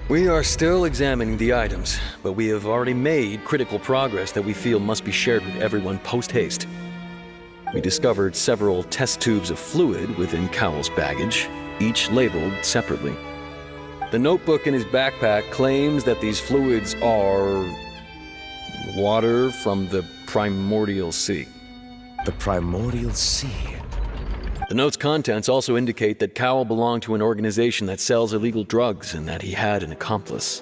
We are still examining the items, but we have already made critical progress that we feel must be shared with everyone post-haste. We discovered several test tubes of fluid within Cowell's baggage, each labeled separately. The notebook in his backpack claims that these fluids are water from the primordial sea. The primordial sea? The note's contents also indicate that Cowell belonged to an organization that sells illegal drugs and that he had an accomplice.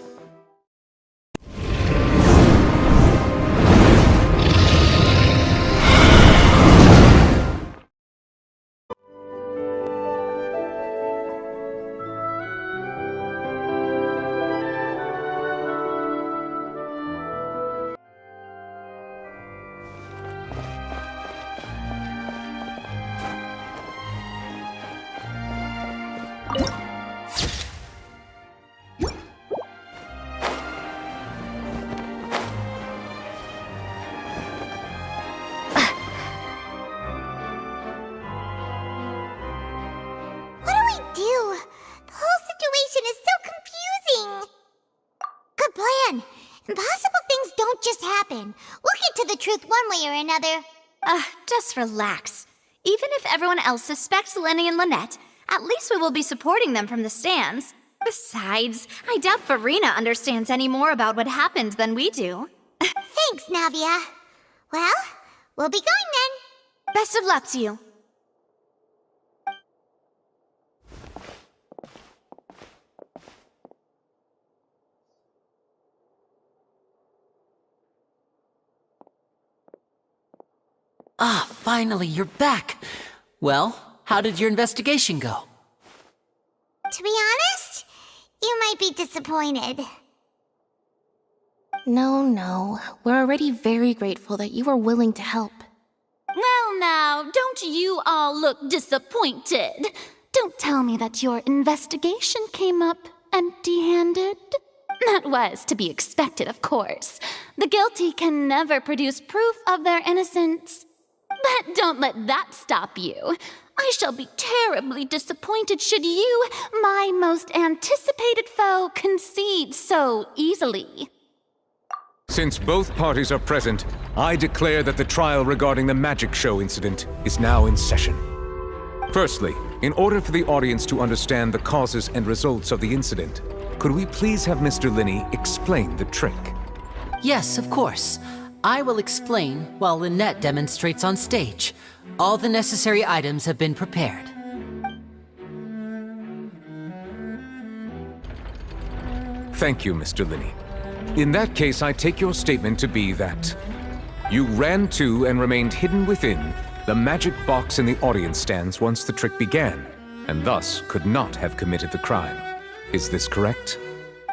One way or another. Just relax. Even if everyone else suspects Lyney and Lynette, at least we will be supporting them from the stands. Besides, I doubt Farina understands any more about what happened than we do. Thanks, Navia. Well, we'll be going then. Best of luck to you. Ah, finally, you're back. Well, how did your investigation go? To be honest, you might be disappointed. No. We're already very grateful that you were willing to help. Well now, don't you all look disappointed? Don't tell me that your investigation came up empty-handed. That was to be expected, of course. The guilty can never produce proof of their innocence. But don't let that stop you. I shall be terribly disappointed should you, my most anticipated foe, concede so easily. Since both parties are present, I declare that the trial regarding the magic show incident is now in session. Firstly, in order for the audience to understand the causes and results of the incident, could we please have Mr. Lyney explain the trick? Yes, of course. I will explain while Lynette demonstrates on stage. All the necessary items have been prepared. Thank you, Mr. Lyney. In that case, I take your statement to be that you ran to and remained hidden within the magic box in the audience stands once the trick began, and thus could not have committed the crime. Is this correct?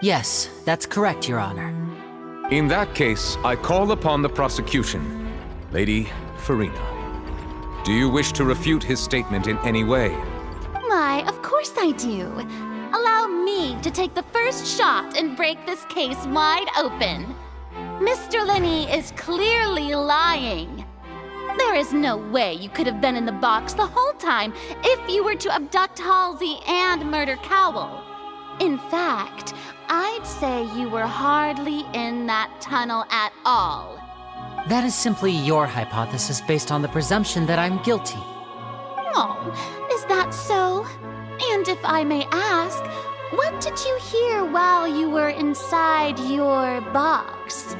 Yes, that's correct, Your Honor. In that case, I call upon the prosecution. Lady Farina, do you wish to refute his statement in any way? Why, of course I do. Allow me to take the first shot and break this case wide open. Mr. Lyney is clearly lying. There is no way you could have been in the box the whole time if you were to abduct Halsey and murder Cowell. In fact, I'd say you were hardly in that tunnel at all. That is simply your hypothesis based on the presumption that I'm guilty. Oh, is that so? And if I may ask, what did you hear while you were inside your box?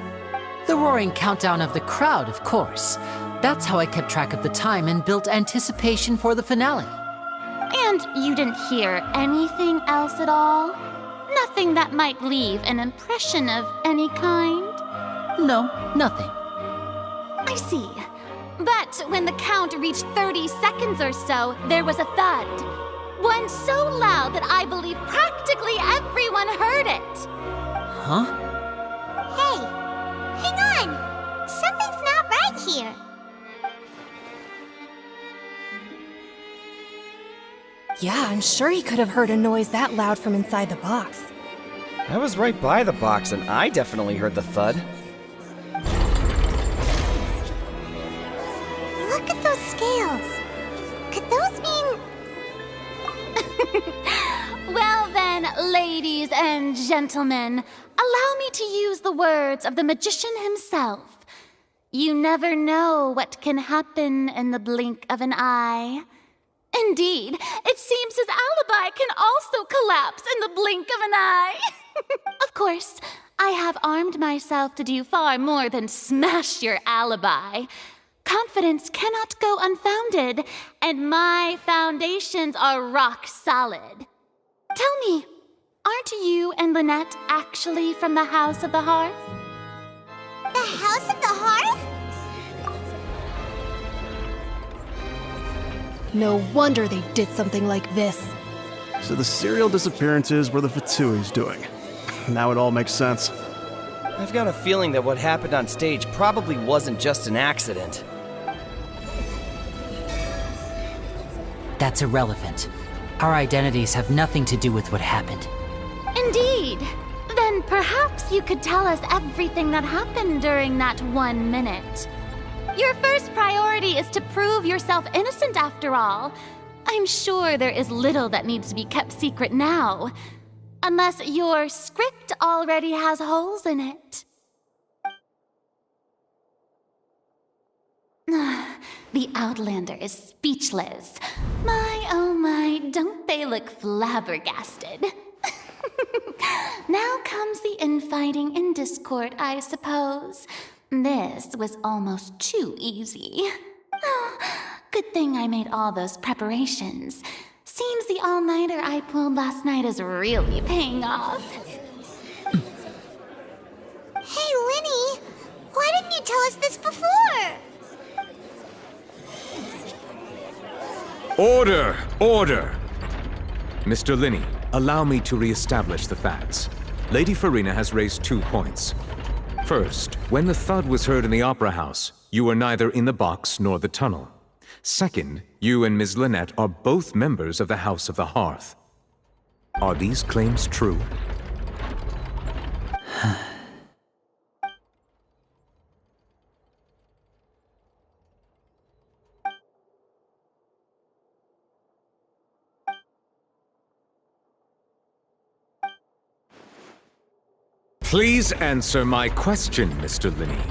The roaring countdown of the crowd, of course. That's how I kept track of the time and built anticipation for the finale. And you didn't hear anything else at all? Nothing that might leave an impression of any kind? No, nothing. I see. But when the count reached 30 seconds or so, there was a thud. One so loud that I believe practically everyone heard it. Huh? Hey, hang on! Something's not right here. Yeah, I'm sure he could have heard a noise that loud from inside the box. I was right by the box and I definitely heard the thud. Look at those scales. Could those mean... Well then, Lady Ladies and gentlemen, allow me to use the words of the magician himself. You never know what can happen in the blink of an eye. Indeed, it seems his alibi can also collapse in the blink of an eye. Of course, I have armed myself to do far more than smash your alibi. Confidence cannot go unfounded, and my foundations are rock solid. Tell me, aren't you and Lynette actually from the House of the Hearth? The House of the Hearth? No wonder they did something like this. So the serial disappearances were the Fatui's doing. Now it all makes sense. I've got a feeling that what happened on stage probably wasn't just an accident. That's irrelevant. Our identities have nothing to do with what happened. Indeed. Then perhaps you could tell us everything that happened during that 1 minute. Your first priority is to prove yourself innocent after all. I'm sure there is little that needs to be kept secret now. Unless your script already has holes in it. The Outlander is speechless. My, oh my, don't they look flabbergasted? Now comes the infighting and discord, I suppose. This was almost too easy. Good thing I made all those preparations. Seems the all-nighter I pulled last night is really paying off. Hey, Lyney, why didn't you tell us this before? Order! Order! Mr. Lyney, allow me to re-establish the facts. Lady Farina has raised 2 points. First, when the thud was heard in the Opera House, you were neither in the box nor the tunnel. Second, you and Ms. Lynette are both members of the House of the Hearth. Are these claims true? Please answer my question, Mr. Lyney.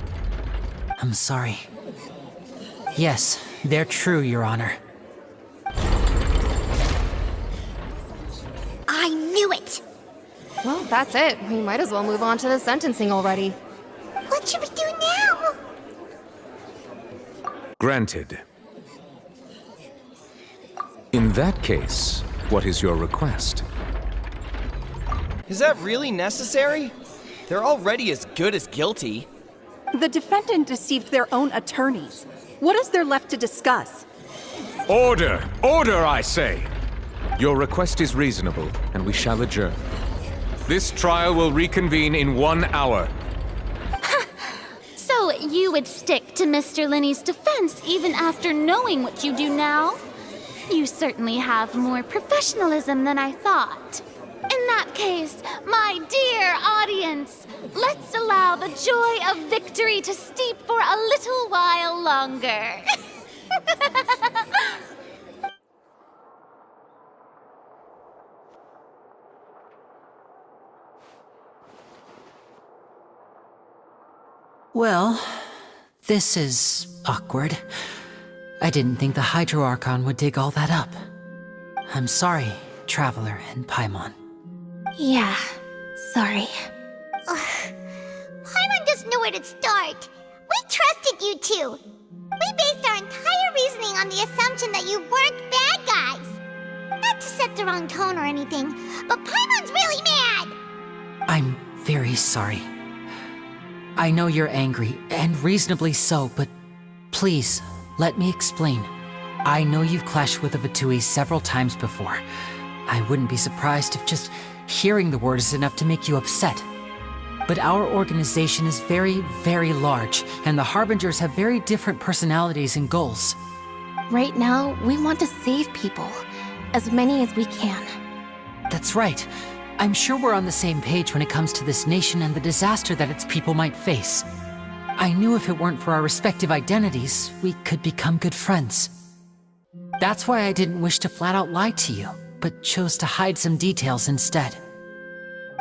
I'm sorry. Yes, they're true, Your Honor. I knew it! Well, that's it. We might as well move on to the sentencing already. What should we do now? Granted. In that case, what is your request? Is that really necessary? They're already as good as guilty. The defendant deceived their own attorneys. What is there left to discuss? Order! Order, I say! Your request is reasonable, and we shall adjourn. This trial will reconvene in 1 hour. So you would stick to Mr. Lyney's defense even after knowing what you do now? You certainly have more professionalism than I thought. In that case, my dear audience, let's allow the joy of victory to steep for a little while longer. Well, this is awkward. I didn't think the Hydro Archon would dig all that up. I'm sorry, Traveler and Paimon. Yeah, sorry. Paimon doesn't know where to start. We trusted you two. We based our entire reasoning on the assumption that you weren't bad guys. Not to set the wrong tone or anything, but Paimon's really mad! I'm very sorry. I know you're angry, and reasonably so, but please, let me explain. I know you've clashed with the Fatui several times before. I wouldn't be surprised if just hearing the word is enough to make you upset. But our organization is very, very large, and the Harbingers have very different personalities and goals. Right now, we want to save people. As many as we can. That's right. I'm sure we're on the same page when it comes to this nation and the disaster that its people might face. I knew if it weren't for our respective identities, we could become good friends. That's why I didn't wish to flat out lie to you, but chose to hide some details instead.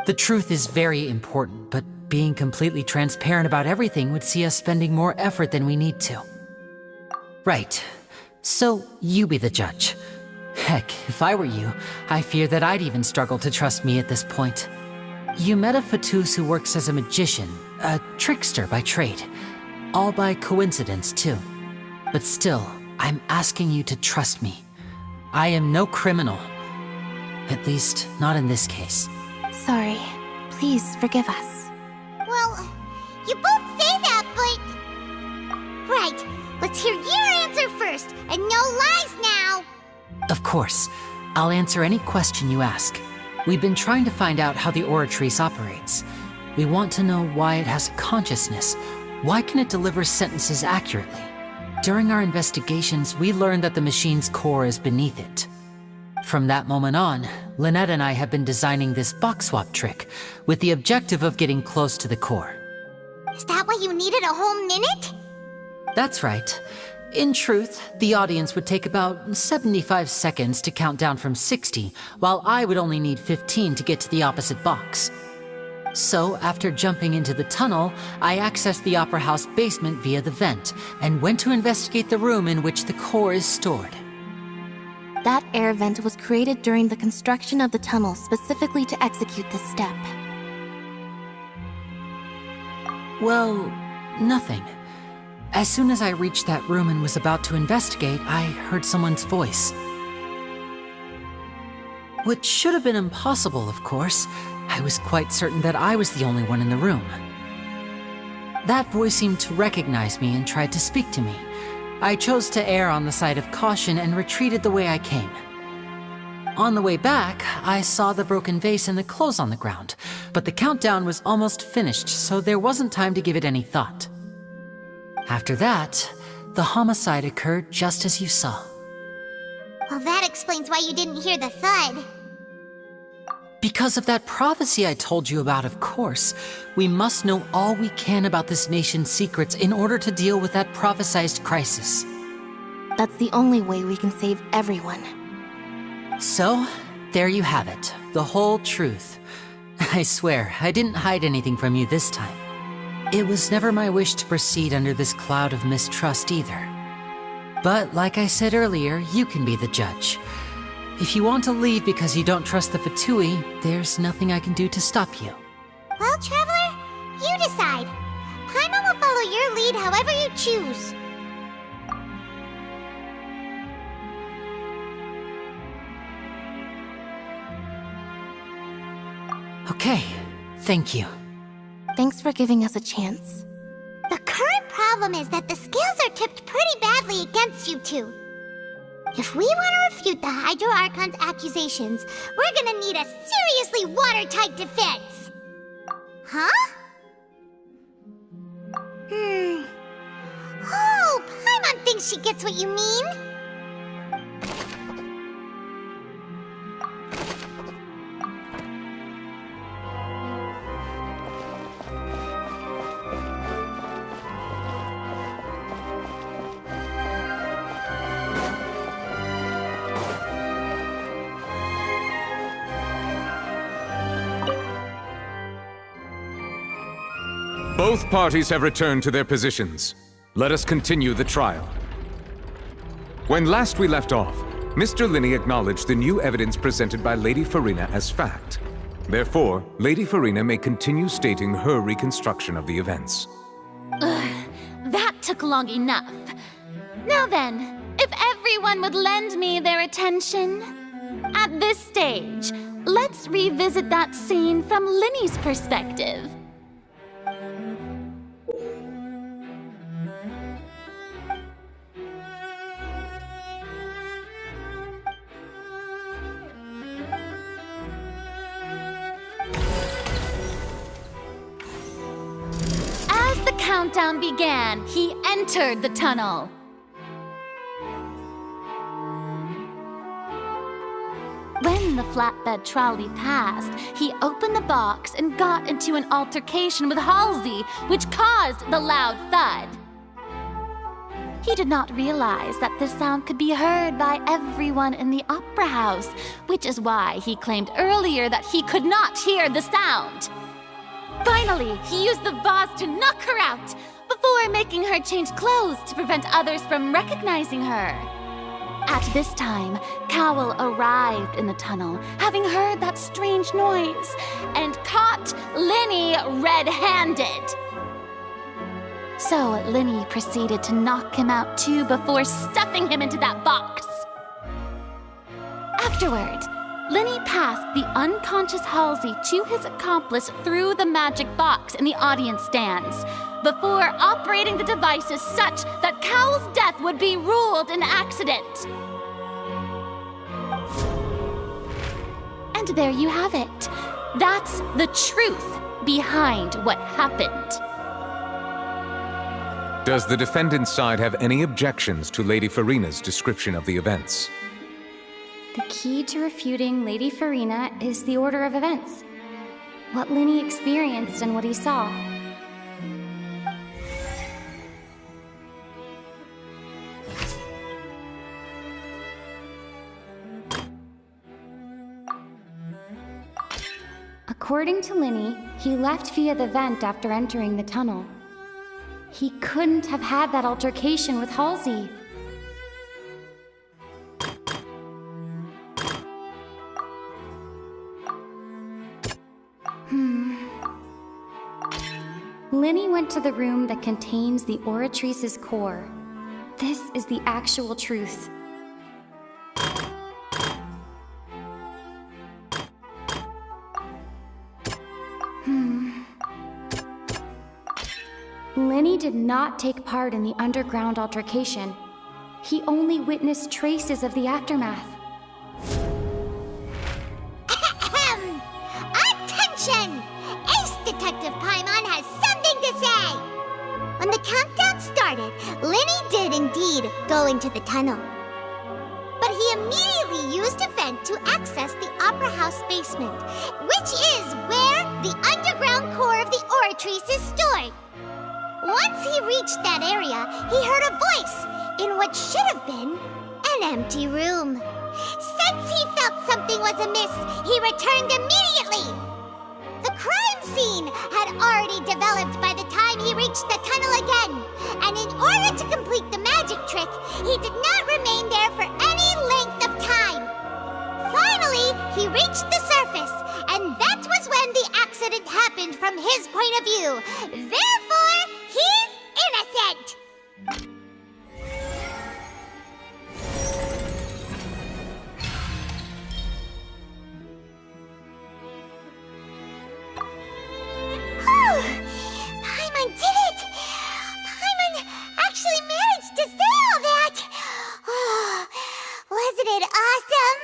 The truth is very important, but being completely transparent about everything would see us spending more effort than we need to. Right. So, you be the judge. Heck, if I were you, I fear that I'd even struggle to trust me at this point. You met a fatui who works as a magician, a trickster by trade. All by coincidence, too. But still, I'm asking you to trust me. I am no criminal. At least, not in this case. Sorry. Please forgive us. Well, you both say that, but... Right, let's hear your answer first, and no lies now! Of course. I'll answer any question you ask. We've been trying to find out how the Oratrice operates. We want to know why it has a consciousness. Why can it deliver sentences accurately? During our investigations, we learned that the machine's core is beneath it. From that moment on, Lynette and I have been designing this box swap trick, with the objective of getting close to the core. Is that why you needed a whole minute? That's right. In truth, the audience would take about 75 seconds to count down from 60, while I would only need 15 to get to the opposite box. So, after jumping into the tunnel, I accessed the Opera House basement via the vent, and went to investigate the room in which the core is stored. That air vent was created during the construction of the tunnel specifically to execute this step. Well, nothing. As soon as I reached that room and was about to investigate, I heard someone's voice. Which should have been impossible, of course. I was quite certain that I was the only one in the room. That voice seemed to recognize me and tried to speak to me. I chose to err on the side of caution and retreated the way I came. On the way back, I saw the broken vase and the clothes on the ground, but the countdown was almost finished, so there wasn't time to give it any thought. After that, the homicide occurred just as you saw. Well, that explains why you didn't hear the thud. Because of that prophecy I told you about, of course. We must know all we can about this nation's secrets in order to deal with that prophesized crisis. That's the only way we can save everyone. So, there you have it. The whole truth. I swear, I didn't hide anything from you this time. It was never my wish to proceed under this cloud of mistrust either. But like I said earlier, you can be the judge. If you want to leave because you don't trust the fatui, there's nothing I can do to stop you. Well, Traveler, you decide. Paimon will follow your lead however you choose. Okay, thank you. Thanks for giving us a chance. The current problem is that the scales are tipped pretty badly against you two. If we want to refute the Hydro Archon's accusations, we're gonna need a seriously watertight defense. Huh? Oh, Paimon thinks she gets what you mean. Both parties have returned to their positions. Let us continue the trial. When last we left off, Mr. Lyney acknowledged the new evidence presented by Lady Farina as fact. Therefore, Lady Farina may continue stating her reconstruction of the events. That took long enough. Now then, if everyone would lend me their attention. At this stage, let's revisit that scene from Lyney's perspective. As the countdown began, he entered the tunnel. When the flatbed trolley passed, he opened the box and got into an altercation with Halsey, which caused the loud thud. He did not realize that this sound could be heard by everyone in the opera house, which is why he claimed earlier that he could not hear the sound. Finally, he used the vase to knock her out, before making her change clothes to prevent others from recognizing her. At this time, Cowl arrived in the tunnel, having heard that strange noise, and caught Lyney red-handed. So Lyney proceeded to knock him out too before stuffing him into that box. Afterward, Lyney passed the unconscious Halsey to his accomplice through the magic box in the audience stands, before operating the devices such that Cowl's death would be ruled an accident. And there you have it. That's the truth behind what happened. Does the defendant's side have any objections to Lady Farina's description of the events? The key to refuting Lady Farina is the order of events. What Lyney experienced and what he saw. According to Lyney, he left via the vent after entering the tunnel. He couldn't have had that altercation with Halsey. Lyney went to the room that contains the Oratrice's core. This is the actual truth. Lyney did not take part in the underground altercation. He only witnessed traces of the aftermath. Attention! Ace Detective Paimon has something to say! When the countdown started, Lyney did indeed go into the tunnel. But he immediately used a vent to access the Opera House basement, which is where the underground core of the Oratrice is stored. Once he reached that area, he heard a voice in what should have been an empty room. Since he felt something was amiss, he returned immediately. The crime scene had already developed by the time he reached the tunnel again, and in order to complete the magic trick, he did not remain there for any length of time. Finally, he reached the surface, and that was when the accident happened from his point of view. Therefore, he's innocent! Paimon did it! Paimon actually managed to say all that! Oh, wasn't it awesome?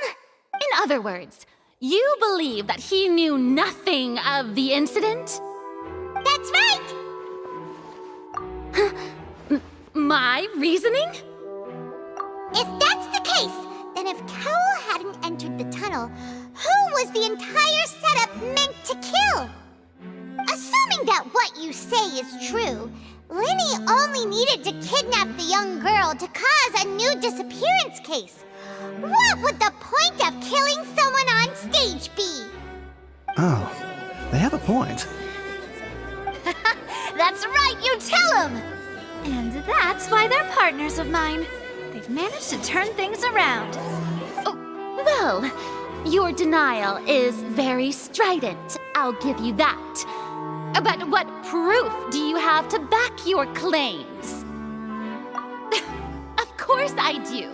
In other words, you believe that he knew nothing of the incident? That's right! My reasoning? If that's the case, then if Cowl hadn't entered the tunnel, who was the entire setup meant to kill? Assuming that what you say is true, Lyney only needed to kidnap the young girl to cause a new disappearance case. What would the point of killing someone on stage be? Oh, they have a point. That's right, you tell him! And that's why they're partners of mine. They've managed to turn things around. Oh, well, your denial is very strident, I'll give you that. But what proof do you have to back your claims? Of course I do.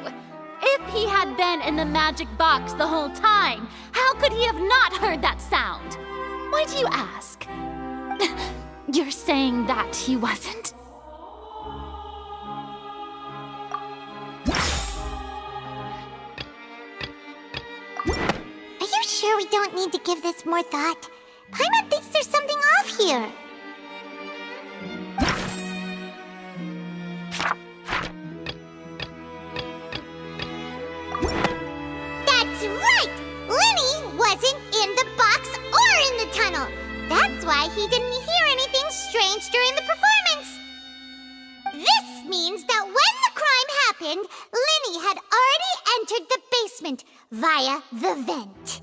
If he had been in the magic box the whole time, how could he have not heard that sound? Why do you ask? You're saying that he wasn't? Are you sure we don't need to give this more thought? Paimon thinks there's something off here. That's right! Lyney wasn't in the box or in the tunnel. That's why he didn't hear anything strange during the performance. This means that when the happened, Lyney had already entered the basement via the vent.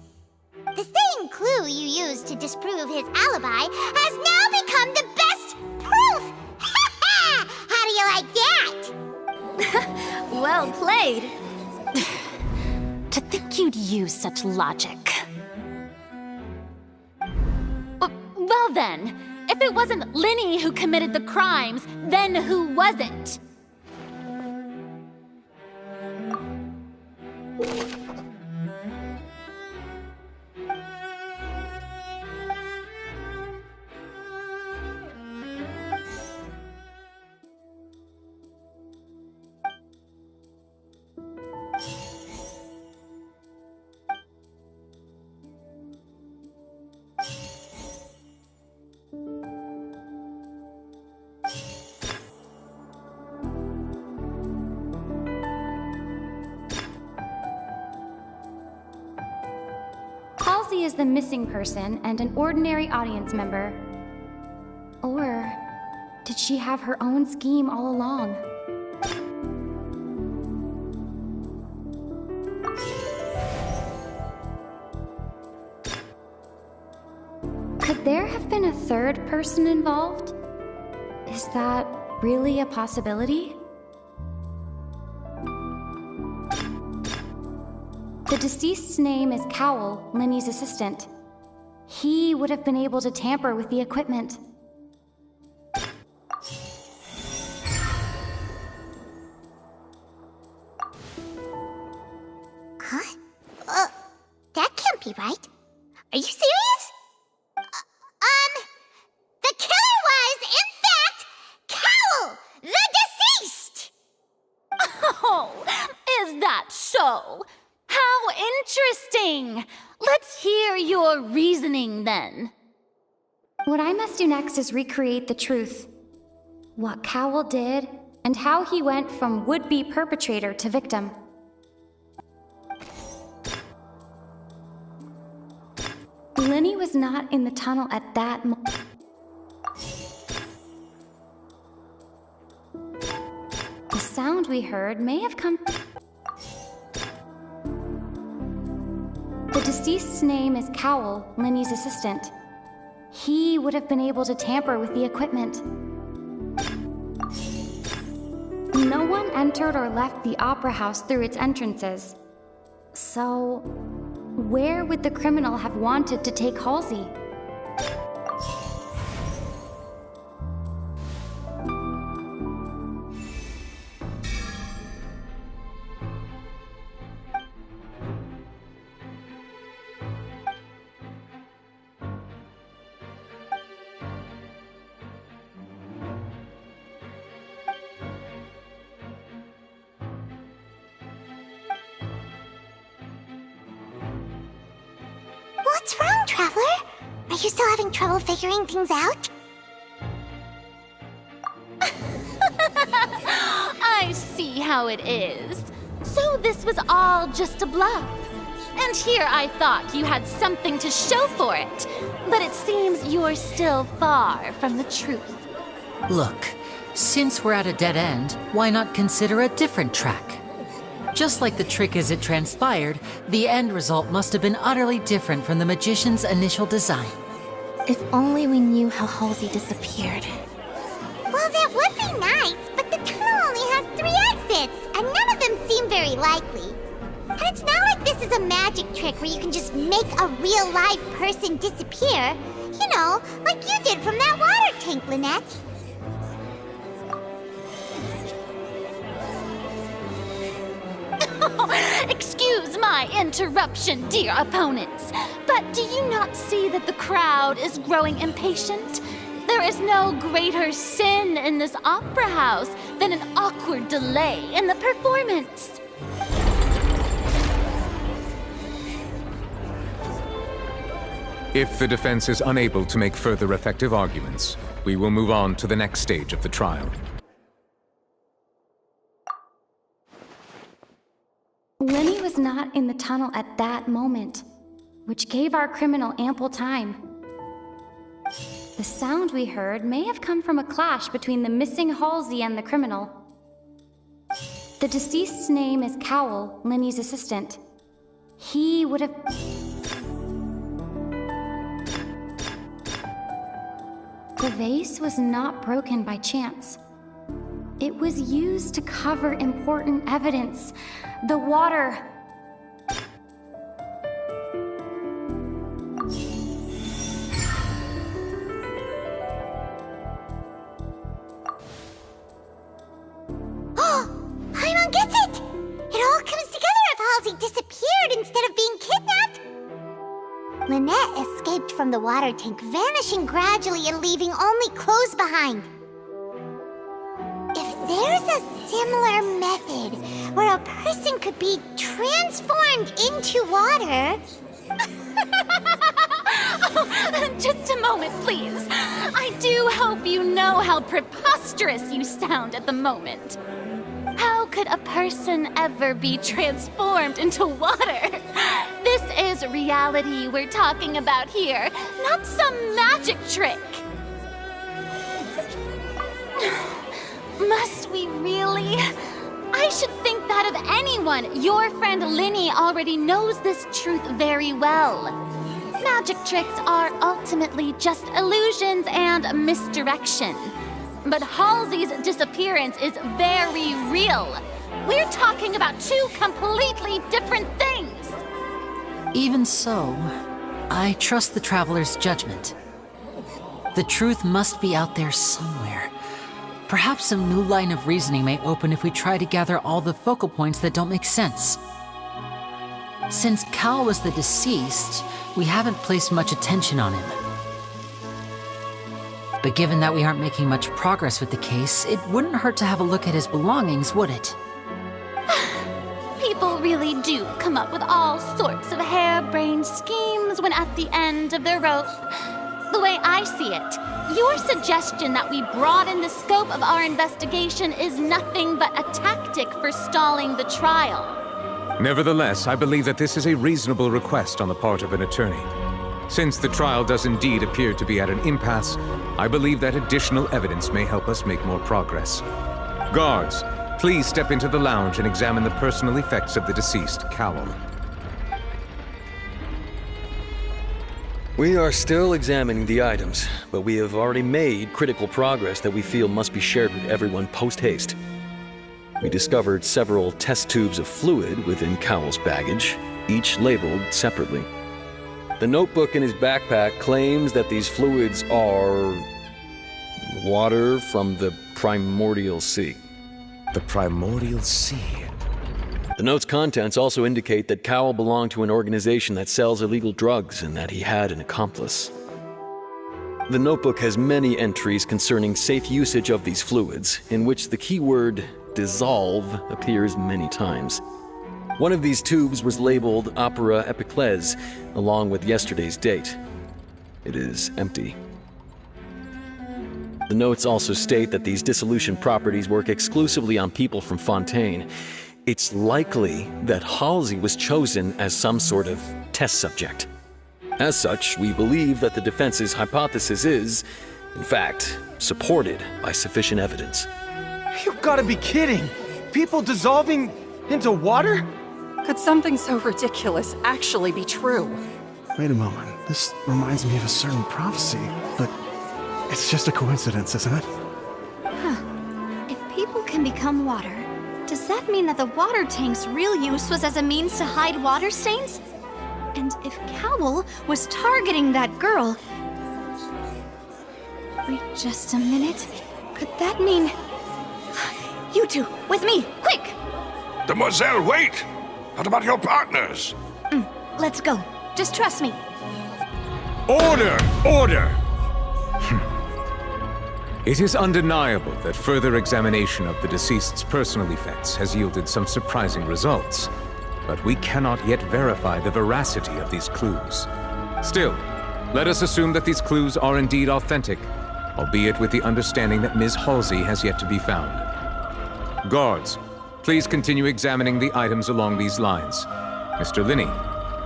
The same clue you used to disprove his alibi has now become the best proof! How do you like that? Well played. To think you'd use such logic. Well then, if it wasn't Lyney who committed the crimes, then who was it? Halsey is the missing person and an ordinary audience member. Or did she have her own scheme all along? Could there have been a third person involved? Is that really a possibility? The deceased's name is Cowell, Lyney's assistant. He would have been able to tamper with the equipment. Huh? That can't be right. Are you serious? The killer was, in fact, Cowell, the deceased! Oh, is that so? How interesting! Let's hear your reasoning then. What I must do next is recreate the truth. What Cowell did, and how he went from would-be perpetrator to victim. Lyney was not in the tunnel at that moment. The sound we heard may have come... The deceased's name is Cowell, Lyney's assistant. He would have been able to tamper with the equipment. No one entered or left the opera house through its entrances. So, where would the criminal have wanted to take Halsey? What's wrong, Traveler? Are you still having trouble figuring things out? I see how it is. So this was all just a bluff. And here I thought you had something to show for it. But it seems you're still far from the truth. Look, since we're at a dead end, why not consider a different track? Just like the trick as it transpired, the end result must have been utterly different from the magician's initial design. If only we knew how Halsey disappeared. Well, that would be nice, but the tunnel only has 3 exits, and none of them seem very likely. And it's not like this is a magic trick where you can just make a real live person disappear. You know, like you did from that water tank, Lynette. Excuse my interruption, dear opponents, but do you not see that the crowd is growing impatient? There is no greater sin in this opera house than an awkward delay in the performance. If the defense is unable to make further effective arguments, we will move on to the next stage of the trial. Lyney was not in the tunnel at that moment, which gave our criminal ample time. The sound we heard may have come from a clash between the missing Halsey and the criminal. The deceased's name is Cowell, Lyney's assistant. He would have... The vase was not broken by chance. It was used to cover important evidence. The water... Paimon gets it! It all comes together if Halsey disappeared instead of being kidnapped. Lynette escaped from the water tank, vanishing gradually and leaving only clothes behind. If there's a similar method where a person could be transformed into water... Just a moment, please. I do hope you know how preposterous you sound at the moment. How could a person ever be transformed into water? This is reality we're talking about here, not some magic trick. Must we really? I should think that of anyone. Your friend Lyney already knows this truth very well. Magic tricks are ultimately just illusions and misdirection. But Halsey's disappearance is very real. We're talking about two completely different things. Even so, I trust the Traveler's judgment. The truth must be out there somewhere. Perhaps some new line of reasoning may open if we try to gather all the focal points that don't make sense. Since Cal was the deceased, we haven't placed much attention on him. But given that we aren't making much progress with the case, it wouldn't hurt to have a look at his belongings, would it? People really do come up with all sorts of harebrained schemes when at the end of their rope. The way I see it, your suggestion that we broaden the scope of our investigation is nothing but a tactic for stalling the trial. Nevertheless, I believe that this is a reasonable request on the part of an attorney. Since the trial does indeed appear to be at an impasse, I believe that additional evidence may help us make more progress. Guards, please step into the lounge and examine the personal effects of the deceased, Cowell. We are still examining the items, but we have already made critical progress that we feel must be shared with everyone post-haste. We discovered several test tubes of fluid within Cowell's baggage, each labeled separately. The notebook in his backpack claims that these fluids are... water from the primordial sea. The primordial sea? The note's contents also indicate that Cowell belonged to an organization that sells illegal drugs and that he had an accomplice. The notebook has many entries concerning safe usage of these fluids, in which the keyword dissolve appears many times. One of these tubes was labeled Opera Epiclese, along with yesterday's date. It is empty. The notes also state that these dissolution properties work exclusively on people from Fontaine. It's likely that Halsey was chosen as some sort of test subject. As such, we believe that the defense's hypothesis is, in fact, supported by sufficient evidence. You've got to be kidding! People dissolving into water? Could something so ridiculous actually be true? Wait a moment. This reminds me of a certain prophecy, but it's just a coincidence, isn't it? If people can become water, does that mean that the water tank's real use was as a means to hide water stains? And if Cowell was targeting that girl... Wait just a minute. Could that mean... You two, with me, quick! Demoiselle, wait! What about your partners? Let's go. Just trust me. Order! Order! It is undeniable that further examination of the deceased's personal effects has yielded some surprising results, but we cannot yet verify the veracity of these clues. Still, let us assume that these clues are indeed authentic, albeit with the understanding that Ms. Halsey has yet to be found. Guards, please continue examining the items along these lines. Mr. Lyney,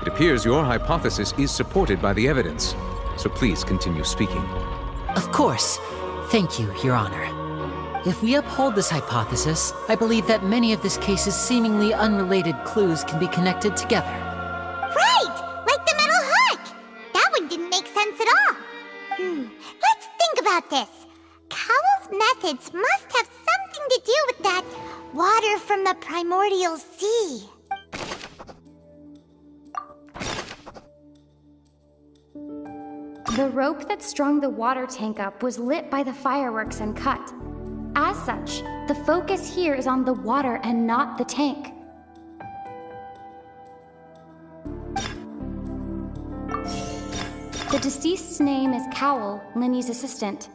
it appears your hypothesis is supported by the evidence, so please continue speaking. Of course. Thank you, Your Honor. If we uphold this hypothesis, I believe that many of this case's seemingly unrelated clues can be connected together. Right! Like the metal hook! That one didn't make sense at all. Let's think about this. Cowell's methods must have something to do with that water from the primordial sea. The rope that strung the water tank up was lit by the fireworks and cut. As such, the focus here is on the water and not the tank. The deceased's name is Cowell, Lyney's assistant.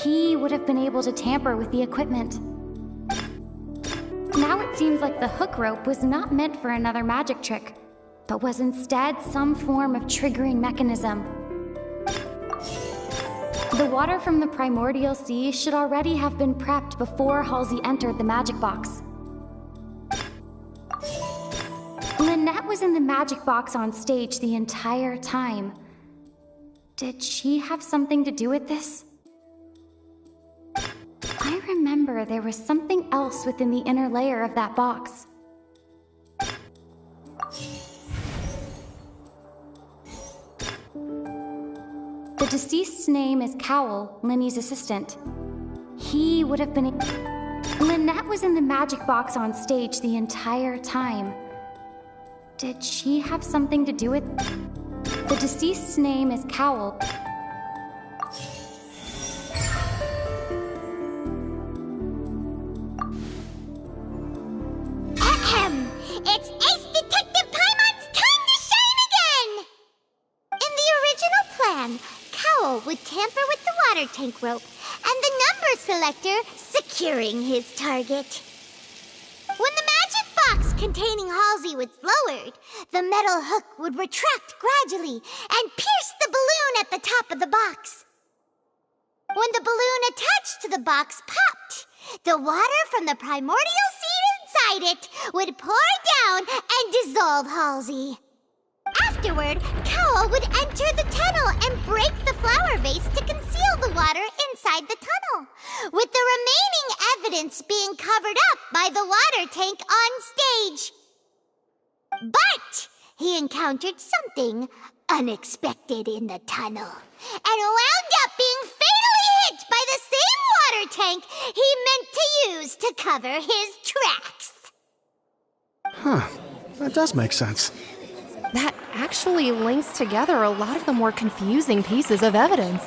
He would have been able to tamper with the equipment. Now it seems like the hook rope was not meant for another magic trick, but was instead some form of triggering mechanism. The water from the primordial sea should already have been prepped before Halsey entered the magic box. Lynette was in the magic box on stage the entire time. Did she have something to do with this? I remember there was something else within the inner layer of that box. The deceased's name is Cowell, Lyney's assistant. He would have been... Lynette was in the magic box on stage the entire time. Did she have something to do with... The deceased's name is Cowell. Ahem! It's Ace Detective Paimon's time to shine again! In the original plan, Cowell would tamper with the water tank rope and the number selector securing his target. When the magic box containing Halsey was lowered, the metal hook would retract gradually and pierce the balloon at the top of the box. When the balloon attached to the box popped, the water from the primordial seed inside it would pour down and dissolve Halsey. Afterward, Cowell would enter the tunnel and break the flower vase to conceal the water inside the tunnel, with the remaining evidence being covered up by the water tank on stage. But he encountered something unexpected in the tunnel, and wound up being fatally hit by the same water tank he meant to use to cover his tracks. Huh. That does make sense. That actually links together a lot of the more confusing pieces of evidence.